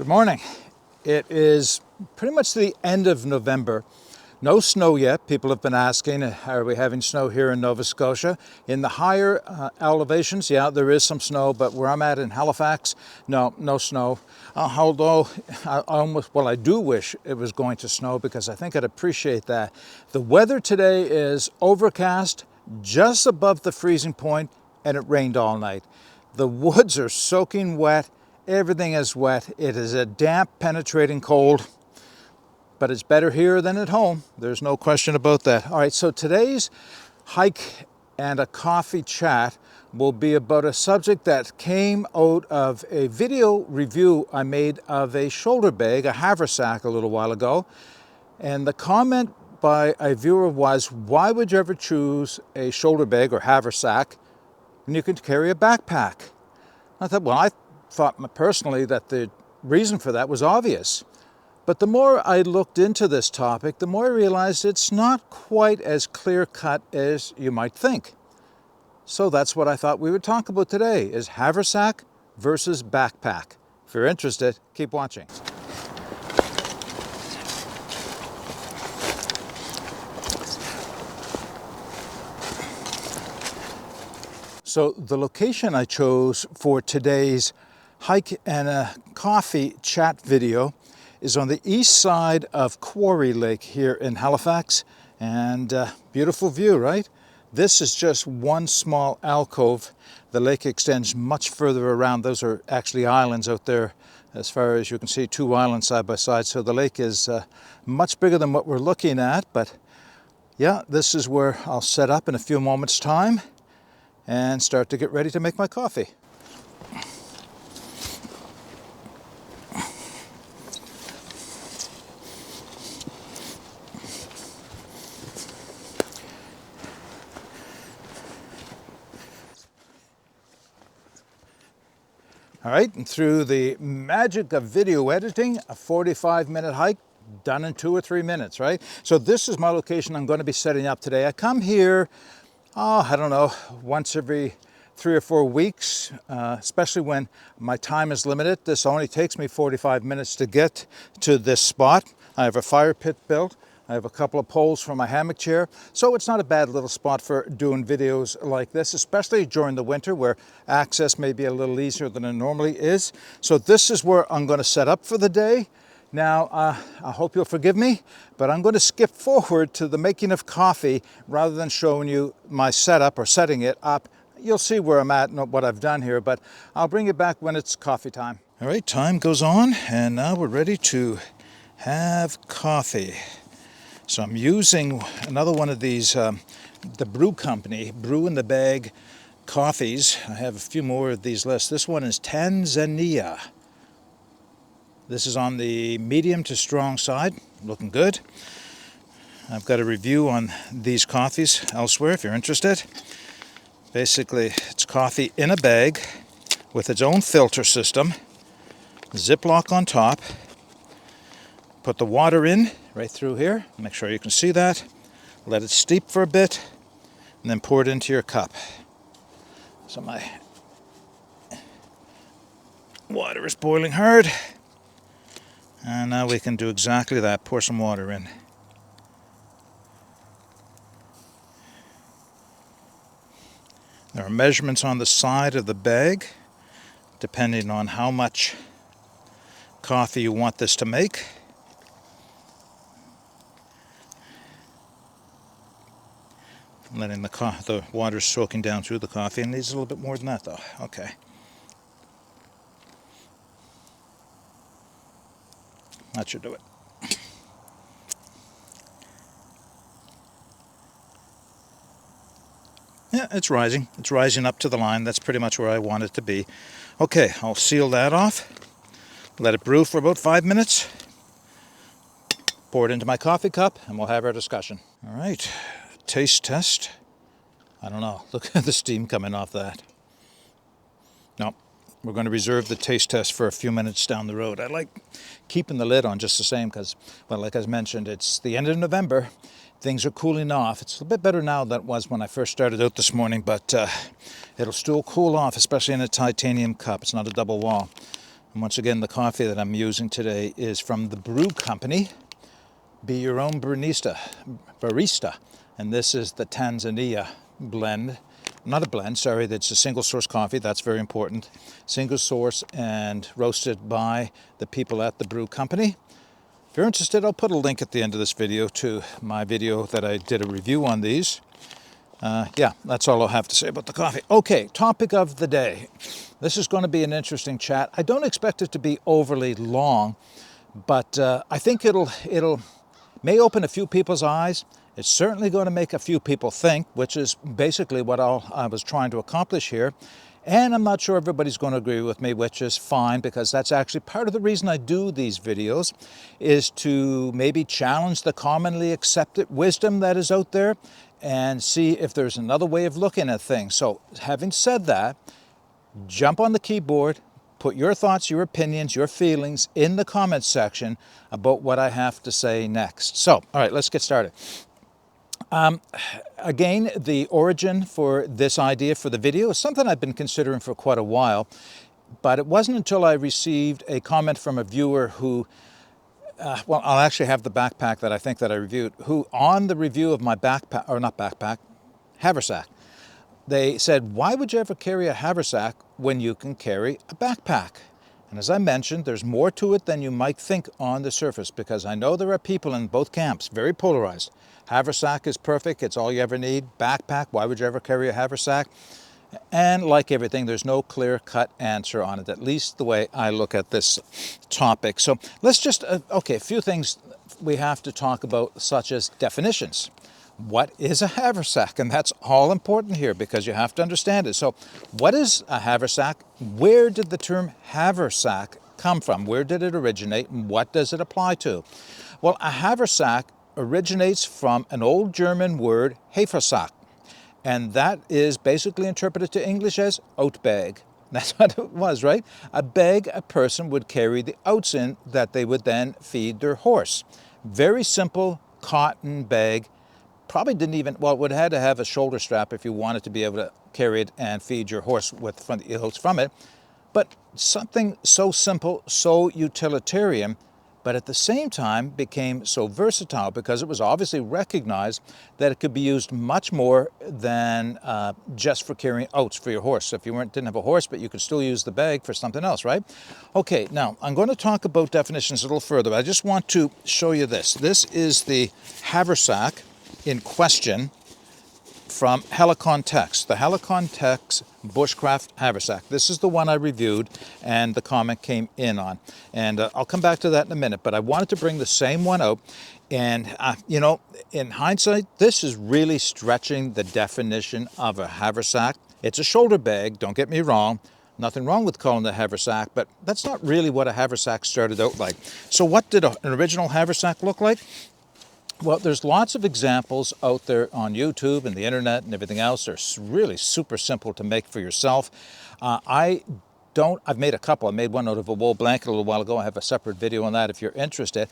Good morning. It is pretty much the end of November. No snow yet. People have been asking, are we having snow here in Nova Scotia? In the higher elevations, yeah, there is some snow, but where I'm at in Halifax, no snow. Although I do wish it was going to snow because I think I'd appreciate that. The weather today is overcast, just above the freezing point, and it rained all night. The woods are soaking wet. Everything is wet. It is a damp, penetrating cold, but it's better here than at home. There's no question about that. All right, so today's hike and a coffee chat will be about a subject that came out of a video review I made of a shoulder bag, a Haversack, a little while ago. And the comment by a viewer was, why would you ever choose a shoulder bag or Haversack when you could carry a backpack? I thought personally that the reason for that was obvious. But the more I looked into this topic, the more I realized it's not quite as clear-cut as you might think. So that's what I thought we would talk about today, is Haversack versus backpack. If you're interested, keep watching. So the location I chose for today's hike and a coffee chat video is on the east side of Quarry Lake here in Halifax. And beautiful view, right? This is just one small alcove. The lake extends much further around. Those are actually islands out there. As far as you can see, two islands side by side. So the lake is much bigger than what we're looking at. But yeah, this is where I'll set up in a few moments' time and start to get ready to make my coffee. All right, and through the magic of video editing, a 45-minute hike done in 2 or 3 minutes, right? So this is my location I'm going to be setting up today. I come here, I don't know, once every 3 or 4 weeks, especially when my time is limited. This only takes me 45 minutes to get to this spot. I have a fire pit built. I have a couple of poles for my hammock chair. So it's not a bad little spot for doing videos like this, especially during the winter where access may be a little easier than it normally is. So this is where I'm going to set up for the day. Now, I hope you'll forgive me, but I'm going to skip forward to the making of coffee rather than showing you my setup or setting it up. You'll see where I'm at and what I've done here, but I'll bring you back when it's coffee time. All right, time goes on, and now we're ready to have coffee. So I'm using another one of these, the Brew Company, Brew in the Bag coffees. I have a few more of these lists. This one is Tanzania. This is on the medium to strong side, looking good. I've got a review on these coffees elsewhere if you're interested. Basically, it's coffee in a bag with its own filter system, Ziploc on top. Put the water in right through here, make sure you can see that. Let it steep for a bit, and then pour it into your cup. So my water is boiling hard. And now we can do exactly that, pour some water in. There are measurements on the side of the bag, depending on how much coffee you want this to make. Letting the water soaking down through the coffee. It needs a little bit more than that, though. Okay. That should do it. Yeah, it's rising. It's rising up to the line. That's pretty much where I want it to be. Okay, I'll seal that off. Let it brew for about 5 minutes. Pour it into my coffee cup, and we'll have our discussion. All right. Taste test. I don't know. Look at the steam coming off that. No, we're going to reserve the taste test for a few minutes down the road. I like keeping the lid on just the same because, well, like I mentioned, it's the end of November. Things are cooling off. It's a bit better now than it was when I first started out this morning, but it'll still cool off, especially in a titanium cup. It's not a double wall. And once again, the coffee that I'm using today is from the brew company. Be your own barista. And this is the Tanzania blend. Not a blend, sorry, that's a single source coffee. That's very important. Single source and roasted by the people at the brew company. If you're interested, I'll put a link at the end of this video to my video that I did a review on these. Yeah, that's all I'll have to say about the coffee. Okay, topic of the day. This is going to be an interesting chat. I don't expect it to be overly long, but I think it'll may open a few people's eyes. It's certainly going to make a few people think, which is basically what I was trying to accomplish here. And I'm not sure everybody's going to agree with me, which is fine, because that's actually part of the reason I do these videos, is to maybe challenge the commonly accepted wisdom that is out there and see if there's another way of looking at things. So having said that, jump on the keyboard, put your thoughts, your opinions, your feelings in the comments section about what I have to say next. So, all right, let's get started. Again, the origin for this idea for the video is something I've been considering for quite a while, but it wasn't until I received a comment from a viewer who, well, I'll actually have the backpack that I think that I reviewed, who on the review of my backpack, or not backpack, haversack, they said, why would you ever carry a haversack when you can carry a backpack? And as I mentioned, there's more to it than you might think on the surface, because I know there are people in both camps, very polarized. Haversack is perfect, it's all you ever need. Backpack, why would you ever carry a haversack? And like everything, there's no clear-cut answer on it, at least the way I look at this topic. So let's just, okay, a few things we have to talk about, such as definitions. What is a haversack? And that's all important here, because you have to understand it. So what is a haversack? Where did the term haversack come from? Where did it originate, and what does it apply to? Well, a haversack originates from an old German word, Haversack, and that is basically interpreted to English as oat bag. That's what it was, right? A bag a person would carry the oats in that they would then feed their horse. Very simple cotton bag. Probably didn't even, well, it would have had to have a shoulder strap if you wanted to be able to carry it and feed your horse with from the oats from it. But something so simple, so utilitarian, but at the same time became so versatile, because it was obviously recognized that it could be used much more than just for carrying oats for your horse. So if you didn't have a horse, but you could still use the bag for something else, right? Okay, now I'm going to talk about definitions a little further. I just want to show you this. This is the haversack in question from Helicon Text, the Helicon Text Bushcraft Haversack. This is the one I reviewed and the comment came in on. And I'll come back to that in a minute, but I wanted to bring the same one out. And, you know, in hindsight, this is really stretching the definition of a haversack. It's a shoulder bag, don't get me wrong. Nothing wrong with calling it a haversack, but that's not really what a haversack started out like. So what did an original haversack look like? Well, there's lots of examples out there on YouTube and the internet and everything else. They're really super simple to make for yourself. I've made a couple. I made one out of a wool blanket a little while ago. I have a separate video on that if you're interested.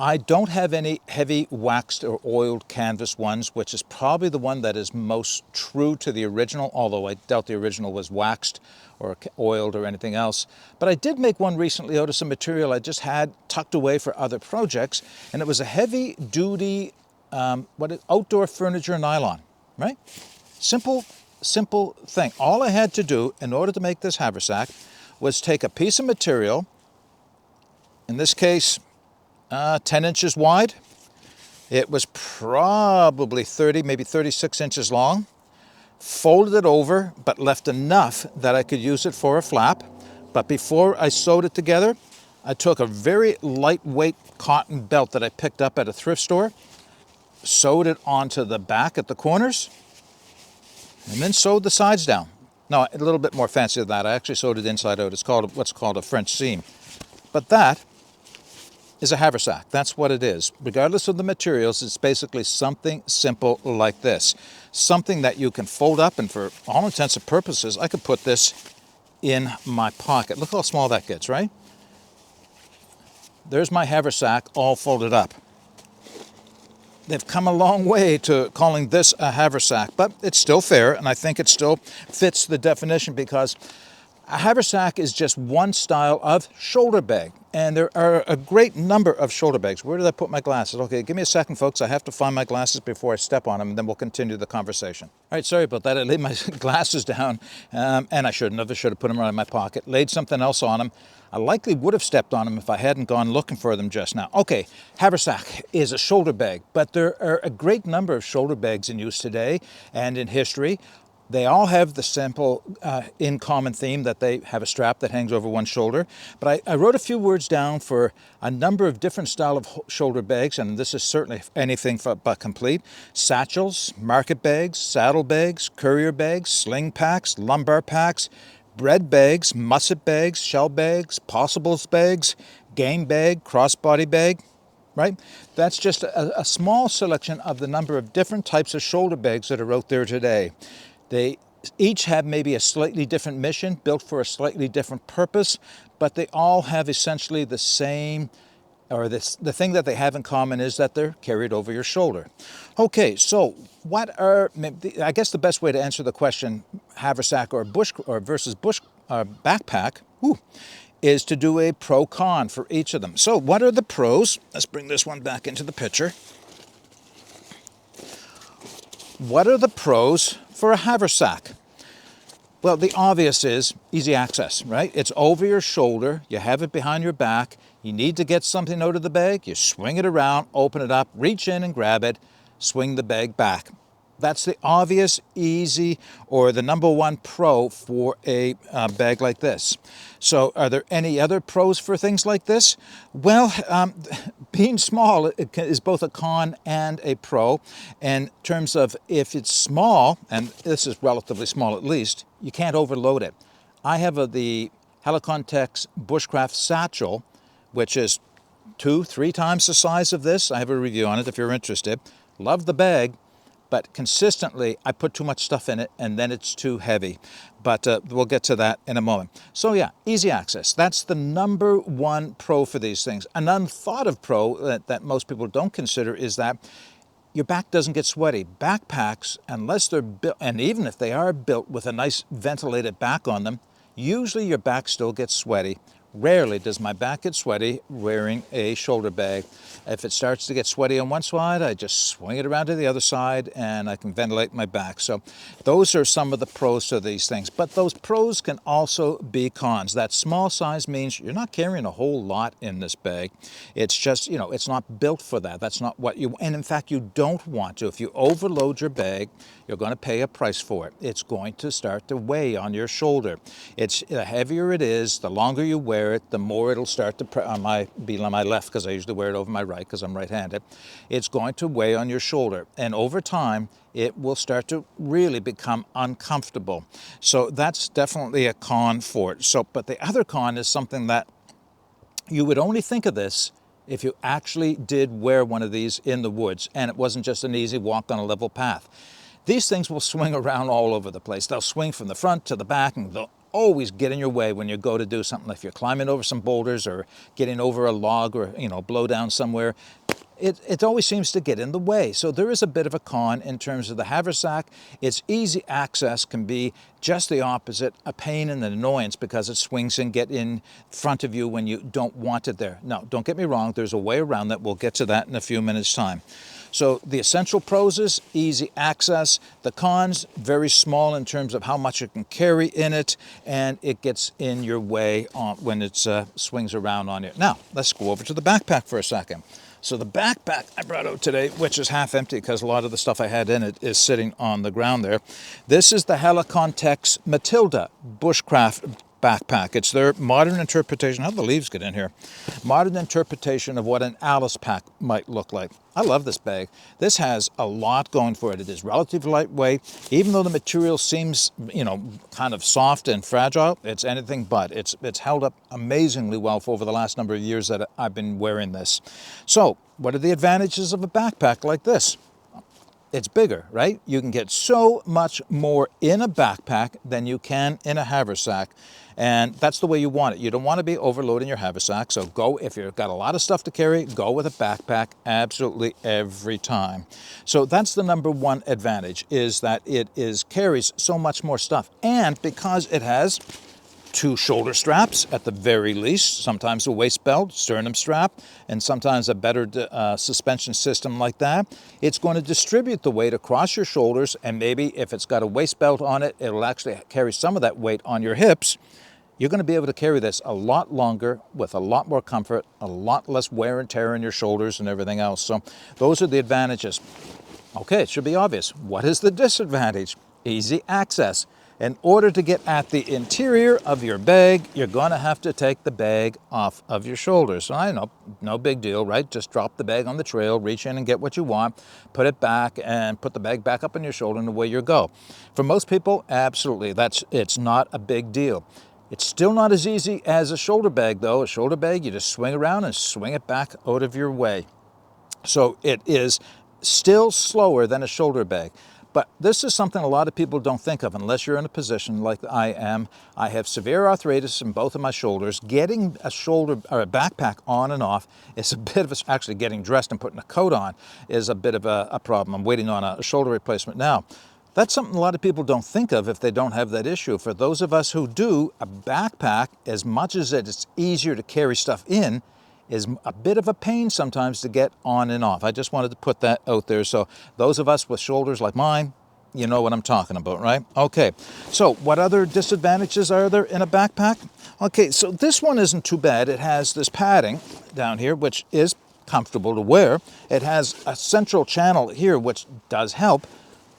I don't have any heavy waxed or oiled canvas ones, which is probably the one that is most true to the original, although I doubt the original was waxed or oiled or anything else. But I did make one recently out of some material I just had tucked away for other projects, and it was a heavy-duty outdoor furniture nylon, right? Simple thing. All I had to do in order to make this haversack was take a piece of material, in this case, 10 inches wide. It was probably 30, maybe 36 inches long. Folded it over, but left enough that I could use it for a flap. But before I sewed it together, I took a very lightweight cotton belt that I picked up at a thrift store, sewed it onto the back at the corners, and then sewed the sides down. No, a little bit more fancy than that. I actually sewed it inside out. It's called what's called a French seam. But that is a haversack. That's what it is. Regardless of the materials, it's basically something simple like this. Something that you can fold up, and for all intents and purposes, I could put this in my pocket. Look how small that gets, right? There's my haversack all folded up. They've come a long way to calling this a haversack, but it's still fair, and I think it still fits the definition, because A haversack is just one style of shoulder bag, and there are a great number of shoulder bags. Where did I put my glasses? Okay, give me a second, folks. I have to find my glasses before I step on them, and then we'll continue the conversation. All right, sorry about that. I laid my glasses down, and I shouldn't have. I should have put them right in my pocket, laid something else on them. I likely would have stepped on them if I hadn't gone looking for them just now. Okay, haversack is a shoulder bag, but there are a great number of shoulder bags in use today and in history. They all have the simple, in common theme that they have a strap that hangs over one shoulder. But I wrote a few words down for a number of different style of shoulder bags, and this is certainly anything but complete. Satchels, market bags, saddle bags, courier bags, sling packs, lumbar packs, bread bags, musset bags, shell bags, possibles bags, game bag, crossbody bag. Right? That's just a small selection of the number of different types of shoulder bags that are out there today. They each have maybe a slightly different mission, built for a slightly different purpose, but they all have essentially the same, or the thing that they have in common is that they're carried over your shoulder. Okay, so what are, I guess the best way to answer the question, haversack or versus bush backpack, is to do a pro-con for each of them. So what are the pros? Let's bring this one back into the picture. What are the pros for a haversack? Well, the obvious is easy access, right? It's over your shoulder, you have it behind your back, you need to get something out of the bag, you swing it around, open it up, reach in and grab it, swing the bag back. That's the obvious, easy, or the number one pro for a bag like this. So are there any other pros for things like this? Well, being small is both a con and a pro. In terms of if it's small, and this is relatively small at least, you can't overload it. I have the Helicontex Bushcraft Satchel, which is 2-3 times the size of this. I have a review on it if you're interested. Love the bag. But consistently, I put too much stuff in it, and then it's too heavy. But we'll get to that in a moment. So yeah, easy access. That's the number one pro for these things. An unthought of pro that most people don't consider is that your back doesn't get sweaty. Backpacks, unless they're built, and even if they are built with a nice ventilated back on them, usually your back still gets sweaty. Rarely does my back get sweaty wearing a shoulder bag. If it starts to get sweaty on one side, I just swing it around to the other side and I can ventilate my back. So those are some of the pros to these things. But those pros can also be cons. That small size means you're not carrying a whole lot in this bag. It's just, it's not built for that. That's not what you, and in fact, you don't want to. If you overload your bag, you're going to pay a price for it. It's going to start to weigh on your shoulder. The heavier it is, the longer you wear it, the more it'll start to be on my left, because I usually wear it over my right because I'm right-handed. It's going to weigh on your shoulder, and over time it will start to really become uncomfortable. So that's definitely a con for it. But the other con is something that you would only think of this if you actually did wear one of these in the woods and it wasn't just an easy walk on a level path. These things will swing around all over the place. They'll swing from the front to the back, and they'll always get in your way when you go to do something. If you're climbing over some boulders or getting over a log or blow down somewhere, it always seems to get in the way. So there is a bit of a con in terms of the haversack. Its easy access can be just the opposite, a pain and an annoyance, because it swings and get in front of you when you don't want it there. Now, don't get me wrong, there's a way around that. We'll get to that in a few minutes' time. So the essential pros is easy access. The cons, very small in terms of how much you can carry in it, and it gets in your way when it swings around on you. Now, let's go over to the backpack for a second. So the backpack I brought out today, which is half empty because a lot of the stuff I had in it is sitting on the ground there. This is the Helicontex Matilda Bushcraft backpack. It's their modern interpretation. How did the leaves get in here? Modern interpretation of what an Alice pack might look like. I love this bag. This has a lot going for it. It is relatively lightweight. Even though the material seems, kind of soft and fragile, it's anything but. It's held up amazingly well for over the last number of years that I've been wearing this. So, what are the advantages of a backpack like this? It's bigger, right? You can get so much more in a backpack than you can in a haversack. And that's the way you want it. You don't want to be overloading your haversack. So if you've got a lot of stuff to carry, go with a backpack absolutely every time. So that's the number one advantage, is that it carries so much more stuff. And because it has 2 shoulder straps at the very least, sometimes a waist belt, sternum strap, and sometimes a better suspension system like that. It's going to distribute the weight across your shoulders, and maybe if it's got a waist belt on it, it'll actually carry some of that weight on your hips. You're going to be able to carry this a lot longer with a lot more comfort, a lot less wear and tear in your shoulders and everything else. So those are the advantages. Okay, it should be obvious. What is the disadvantage? Easy access. In order to get at the interior of your bag, you're going to have to take the bag off of your shoulders. So I know, no big deal, right? Just drop the bag on the trail, reach in and get what you want, put it back, and put the bag back up on your shoulder, and away you go. For most people, absolutely, it's not a big deal. It's still not as easy as a shoulder bag, though. A shoulder bag, you just swing around and swing it back out of your way. So it is still slower than a shoulder bag. But this is something a lot of people don't think of unless you're in a position like I am. I have severe arthritis in both of my shoulders. Getting a shoulder or a backpack on and off is a bit of actually getting dressed and putting a coat on is a bit of a problem. I'm waiting on a shoulder replacement now. That's something a lot of people don't think of if they don't have that issue. For those of us who do, a backpack, as much as it's easier to carry stuff in, is a bit of a pain sometimes to get on and off. I just wanted to put that out there. So those of us with shoulders like mine, you know what I'm talking about, right? Okay, so what other disadvantages are there in a backpack? Okay, so this one isn't too bad. It has this padding down here, which is comfortable to wear. It has a central channel here, which does help,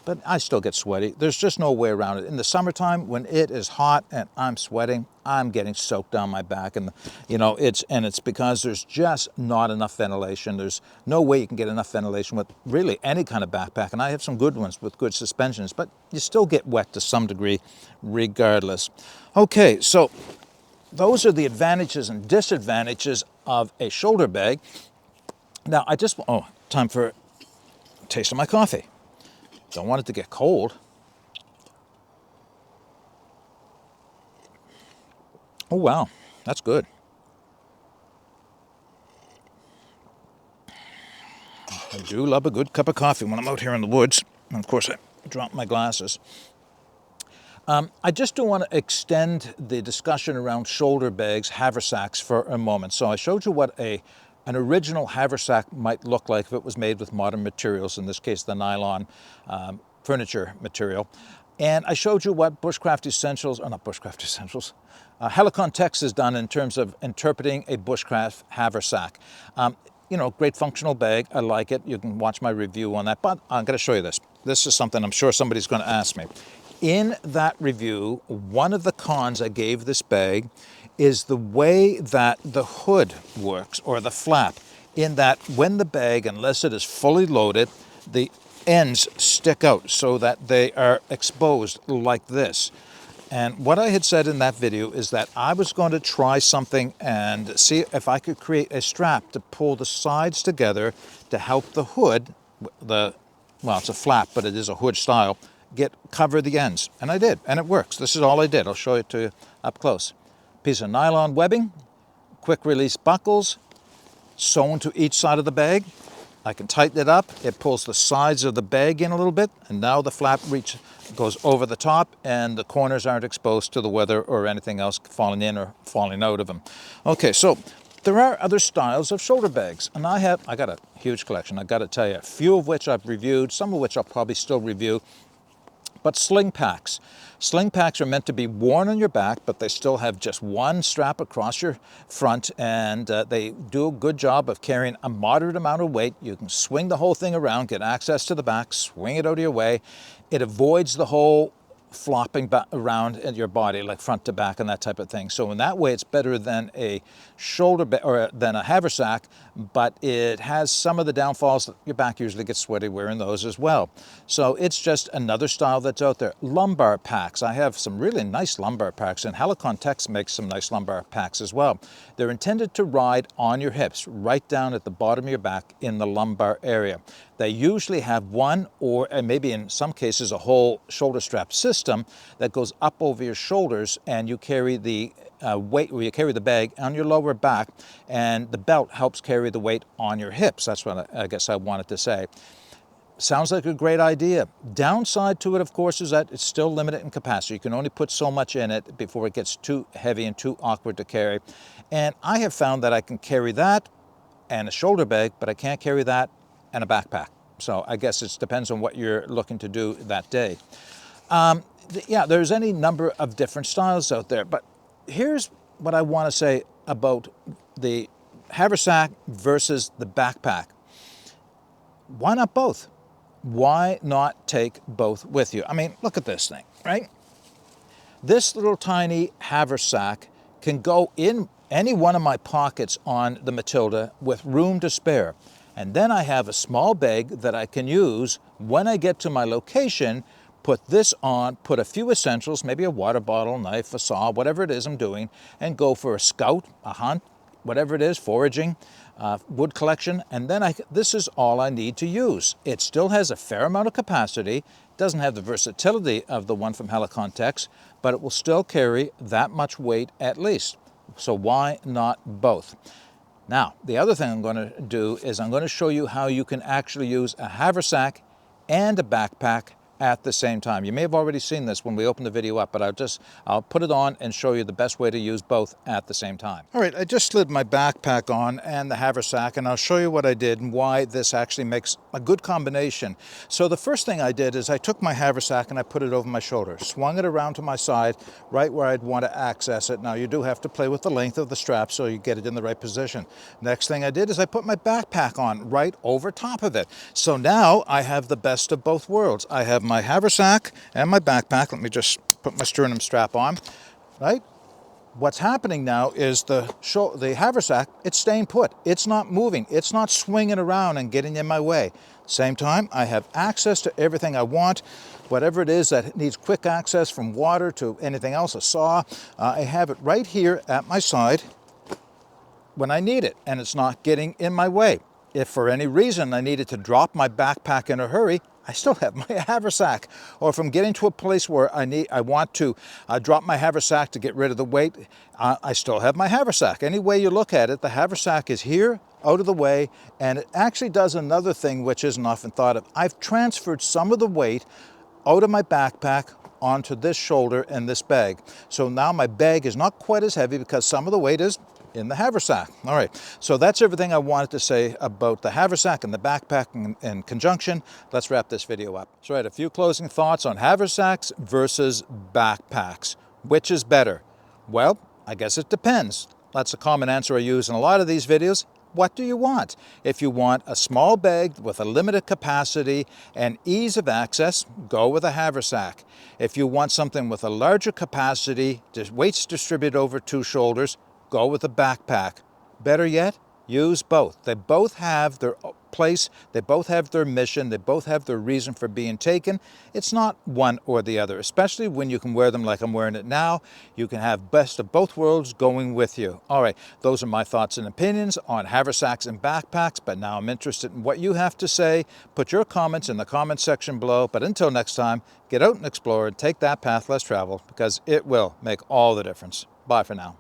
but I still get sweaty. There's just no way around it. In the summertime, when it is hot and I'm sweating, I'm getting soaked down my back, and it's because there's just not enough ventilation. There's no way you can get enough ventilation with really any kind of backpack, and I have some good ones with good suspensions, but you still get wet to some degree regardless. Okay, so those are the advantages and disadvantages of a shoulder bag. Now time for a taste of my coffee. Don't want it to get cold. Oh, wow, that's good. I do love a good cup of coffee when I'm out here in the woods. And of course, I drop my glasses. I just do want to extend the discussion around shoulder bags, haversacks, for a moment. So I showed you what an original haversack might look like if it was made with modern materials, in this case, the nylon furniture material. And I showed you what Helicon Tex has done in terms of interpreting a bushcraft haversack. Great functional bag. I like it. You can watch my review on that, but I'm going to show you this. This is something I'm sure somebody's going to ask me. In that review, one of the cons I gave this bag is the way that the hood works, or the flap, in that when the bag, unless it is fully loaded, the ends stick out so that they are exposed like this. And what I had said in that video is that I was going to try something and see if I could create a strap to pull the sides together to help the hood, it's a flap, but it is a hood style, cover the ends. And I did, and it works. This is all I did. I'll show it to you up close. Piece of nylon webbing, quick release buckles, sewn to each side of the bag. I can tighten it up. It pulls the sides of the bag in a little bit, and now the flap goes over the top, and the corners aren't exposed to the weather or anything else falling in or falling out of them. Okay, so there are other styles of shoulder bags, and I got a huge collection. I got to tell you, a few of which I've reviewed, some of which I'll probably still review. But sling packs. Sling packs are meant to be worn on your back, but they still have just one strap across your front, and they do a good job of carrying a moderate amount of weight. You can swing the whole thing around, get access to the back, swing it out of your way. It avoids the whole flopping around in your body, like front to back and that type of thing. So in that way, it's better than a shoulder bag or than a haversack, but it has some of the downfalls. Your back usually gets sweaty wearing those as well. So it's just another style that's out there. Lumbar packs. I have some really nice lumbar packs, and Helicon Tex makes some nice lumbar packs as well. They're intended to ride on your hips, right down at the bottom of your back in the lumbar area. They usually have one or maybe in some cases a whole shoulder strap system that goes up over your shoulders, and you carry the weight, or you carry the bag on your lower back, and the belt helps carry the weight on your hips. That's what I guess I wanted to say. Sounds like a great idea. Downside to it, of course, is that it's still limited in capacity. You can only put so much in it before it gets too heavy and too awkward to carry. And I have found that I can carry that and a shoulder bag, but I can't carry that and a backpack. So I guess it depends on what you're looking to do that day. Yeah, there's any number of different styles out there, but here's what I want to say about the haversack versus the backpack. Why not both? Why not take both with you? I mean, look at this thing, right? This little tiny haversack can go in any one of my pockets on the Matilda with room to spare. And then I have a small bag that I can use when I get to my location, put this on, put a few essentials, maybe a water bottle, knife, a saw, whatever it is I'm doing, and go for a scout, a hunt, whatever it is, foraging, wood collection, and then this is all I need to use. It still has a fair amount of capacity, doesn't have the versatility of the one from Helicontex, but it will still carry that much weight at least. So why not both? Now, the other thing I'm going to do is I'm going to show you how you can actually use a haversack and a backpack at the same time. You may have already seen this when we open the video up, but I'll put it on and show you the best way to use both at the same time. All right, I just slid my backpack on and the haversack, and I'll show you what I did and why this actually makes a good combination. So the first thing I did is I took my haversack and I put it over my shoulder, swung it around to my side, right where I'd want to access it. Now you do have to play with the length of the strap so you get it in the right position. Next thing I did is I put my backpack on right over top of it. So now I have the best of both worlds. I have my haversack and my backpack. Let me just put my sternum strap on, right? What's happening now is the haversack, it's staying put. It's not moving. It's not swinging around and getting in my way. Same time, I have access to everything I want, whatever it is that needs quick access, from water to anything else, a saw. I have it right here at my side when I need it, and it's not getting in my way. If for any reason I needed to drop my backpack in a hurry, I still have my haversack. Or if I'm getting to a place where I want to drop my haversack to get rid of the weight, I still have my haversack. Any way you look at it, the haversack is here, out of the way, and it actually does another thing which isn't often thought of. I've transferred some of the weight out of my backpack onto this shoulder and this bag. So now my bag is not quite as heavy because some of the weight is in the haversack. All right, so that's everything I wanted to say about the haversack and the backpack in conjunction. Let's wrap this video up. So, a few closing thoughts on haversacks versus backpacks. Which is better? Well, I guess it depends. That's a common answer I use in a lot of these videos. What do you want? If you want a small bag with a limited capacity and ease of access, go with a haversack. If you want something with a larger capacity, weights distributed over two shoulders, go with a backpack. Better yet, use both. They both have their place, they both have their mission, they both have their reason for being taken. It's not one or the other, especially when you can wear them like I'm wearing it now. You can have best of both worlds going with you. All right, those are my thoughts and opinions on haversacks and backpacks, but now I'm interested in what you have to say. Put your comments in the comment section below, but until next time, get out and explore and take that path less traveled, because it will make all the difference. Bye for now.